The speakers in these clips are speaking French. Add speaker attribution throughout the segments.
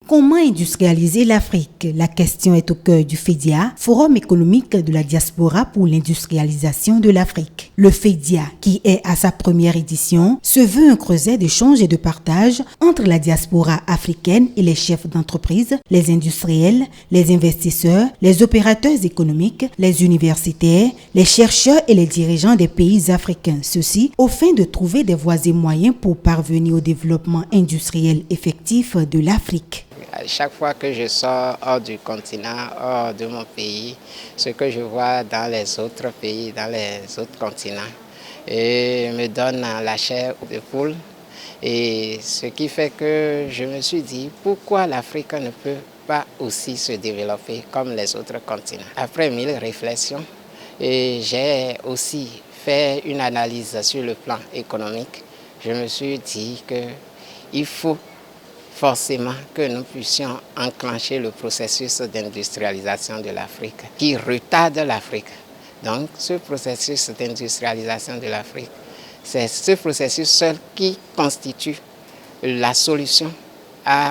Speaker 1: Comment industrialiser l'Afrique? La question est au cœur du FEDIA, Forum économique de la diaspora pour l'industrialisation de l'Afrique. Le FEDIA, qui est à sa première édition, se veut un creuset d'échange et de partage entre la diaspora africaine et les chefs d'entreprise, les industriels, les investisseurs, les opérateurs économiques, les universitaires, les chercheurs et les dirigeants des pays africains. Ceci au fin de trouver des voies et moyens pour parvenir au développement industriel effectif de l'Afrique.
Speaker 2: Chaque fois que je sors hors du continent, hors de mon pays, ce que je vois dans les autres pays, dans les autres continents, et me donne la chair de poule. Et ce qui fait que je me suis dit, pourquoi l'Afrique ne peut pas aussi se développer comme les autres continents? Après 1000 réflexions, j'ai aussi fait une analyse sur le plan économique. Je me suis dit qu'il faut forcément que nous puissions enclencher le processus d'industrialisation de l'Afrique qui retarde l'Afrique. Donc ce processus d'industrialisation de l'Afrique, c'est ce processus seul qui constitue la solution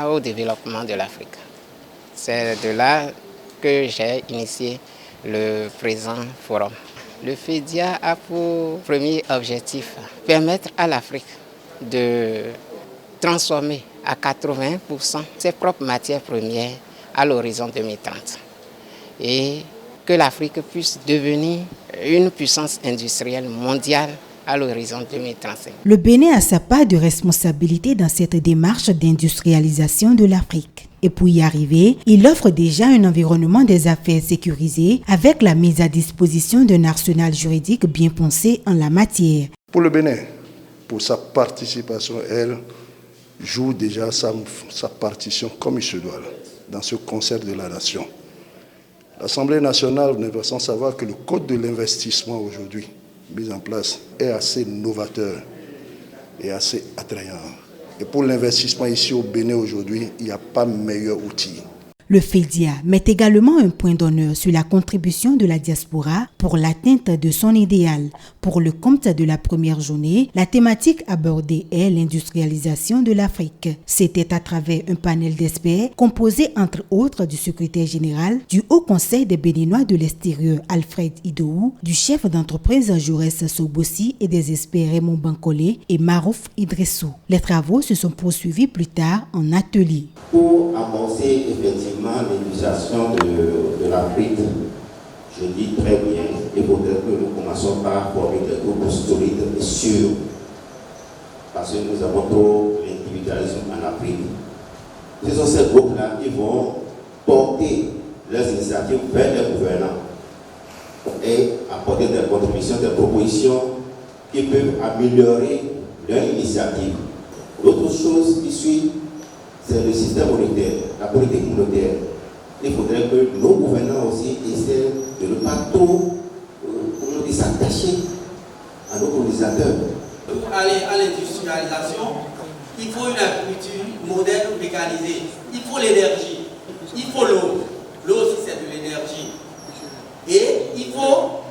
Speaker 2: au développement de l'Afrique. C'est de là que j'ai initié le présent forum. Le FEDIA a pour premier objectif permettre à l'Afrique de transformer à 80% ses propres matières premières à l'horizon 2030 et que l'Afrique puisse devenir une puissance industrielle mondiale à l'horizon 2035.
Speaker 1: Le Bénin a sa part de responsabilité dans cette démarche d'industrialisation de l'Afrique. Et pour y arriver, il offre déjà un environnement des affaires sécurisé avec la mise à disposition d'un arsenal juridique bien pensé en la matière.
Speaker 3: Pour le Bénin, pour sa participation, elle joue déjà sa partition comme il se doit dans ce concert de la nation. L'Assemblée nationale ne doit sans savoir que le code de l'investissement aujourd'hui mis en place est assez novateur et assez attrayant. Et pour l'investissement ici au Bénin aujourd'hui, il n'y a pas meilleur outil.
Speaker 1: Le FEDIA met également un point d'honneur sur la contribution de la diaspora pour l'atteinte de son idéal. Pour le compte de la première journée, la thématique abordée est l'industrialisation de l'Afrique. C'était à travers un panel d'experts composé entre autres du secrétaire général du Haut Conseil des Béninois de l'extérieur Alfred Idowu, du chef d'entreprise Jaurès Sobossi et des experts Raymond Bancolé et Marouf Idrissou. Les travaux se sont poursuivis plus tard en atelier.
Speaker 4: Pour amorcer effectivement l'industrialisation de l'Afrique, je dis très bien, il faudrait que nous commençons par former des groupes solides et sûrs, parce que nous avons trop l'individualisme en Afrique. Ce sont ces groupes-là qui vont porter leurs initiatives vers les gouvernants et apporter des contributions, des propositions qui peuvent améliorer leur initiative. L'autre chose qui suit, c'est le système monétaire, la politique monétaire. Il faudrait que nos gouvernants aussi essaient de ne pas trop s'attacher à nos colonisateurs.
Speaker 5: Pour aller à l'industrialisation, il faut une agriculture moderne, mécanisée. Il faut l'énergie, il faut l'eau. L'eau aussi c'est de l'énergie. Et il faut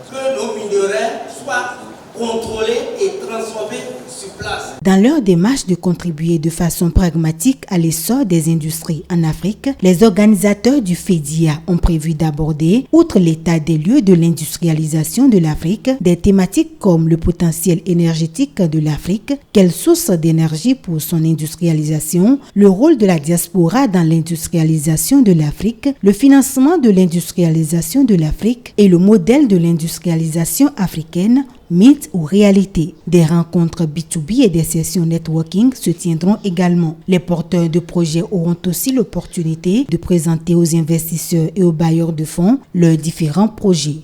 Speaker 5: que nos minerais soient contrôlés et transformés sur place.
Speaker 1: Dans leur démarche de contribuer de façon pragmatique à l'essor des industries en Afrique, les organisateurs du FEDIA ont prévu d'aborder, outre l'état des lieux de l'industrialisation de l'Afrique, des thématiques comme le potentiel énergétique de l'Afrique, quelle source d'énergie pour son industrialisation, le rôle de la diaspora dans l'industrialisation de l'Afrique, le financement de l'industrialisation de l'Afrique et le modèle de l'industrialisation africaine, mythe ou réalité. Des rencontres B2B et des sessions networking se tiendront également. Les porteurs de projets auront aussi l'opportunité de présenter aux investisseurs et aux bailleurs de fonds leurs différents projets.